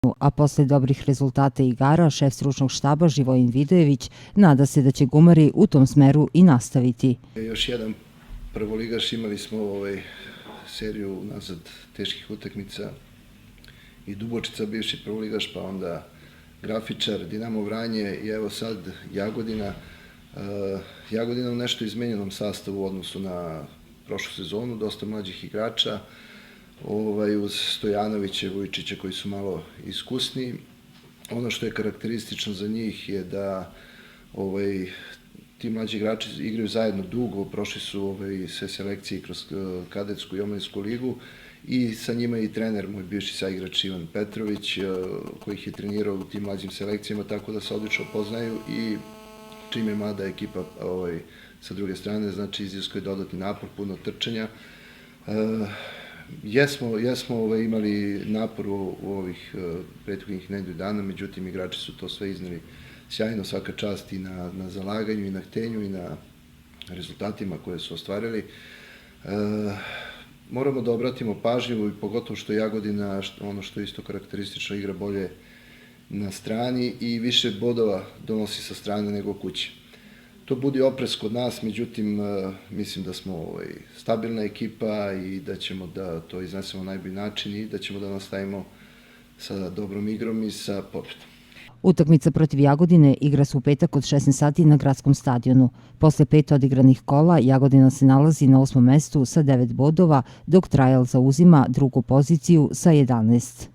A posle dobrih rezultata igara, šef stručnog štaba Živojin Vidojević nada se da će Gumari u tom smeru i nastaviti. Još jedan prvoligaš, imali smo seriju nazad teških utakmica i Dubočica, bivši prvoligaš, pa onda Grafičar, Dinamo Vranje i evo sad Jagodina. Jagodina u nešto izmenjenom sastavu u odnosu na prošlu sezonu, dosta mlađih igrača, uz Stojanovića i Vujčića koji su malo iskusniji. Ono što je karakteristično za njih je da ti mlađi igrači igraju zajedno dugo, prošli su sve selekcije kroz kadetsku i omladinsku ligu i sa njima je i trener, moj bivši saigrač Ivan Petrović, koji ih je trenirao u tim mlađim selekcijama, tako da se odlično poznaju i čim je mlada ekipa sa druge strane, znači iziskuje dodatni napor, puno trčanja. Jesmo imali napor u ovih prethodnih nedelju dana, međutim igrači su to sve izneli sjajno, svaka čast i na zalaganju i na htenju i na rezultatima koje su ostvarili. Moramo da obratimo pažnju i pogotovo što Jagodina, ono što je isto karakteristično, igra bolje na strani i više bodova donosi sa strane nego kuće. To budi oprez kod nas, međutim mislim da smo stabilna ekipa i da ćemo da to iznesemo na najbolji način i da ćemo da nastavimo sa dobrom igrom i sa pobedom. Utakmica protiv Jagodine igra se u petak od 16 sati na gradskom stadionu. Posle 5 odigranih kola Jagodina se nalazi na 8. mestu sa 9 bodova, dok Trajal zauzima drugu poziciju sa 11.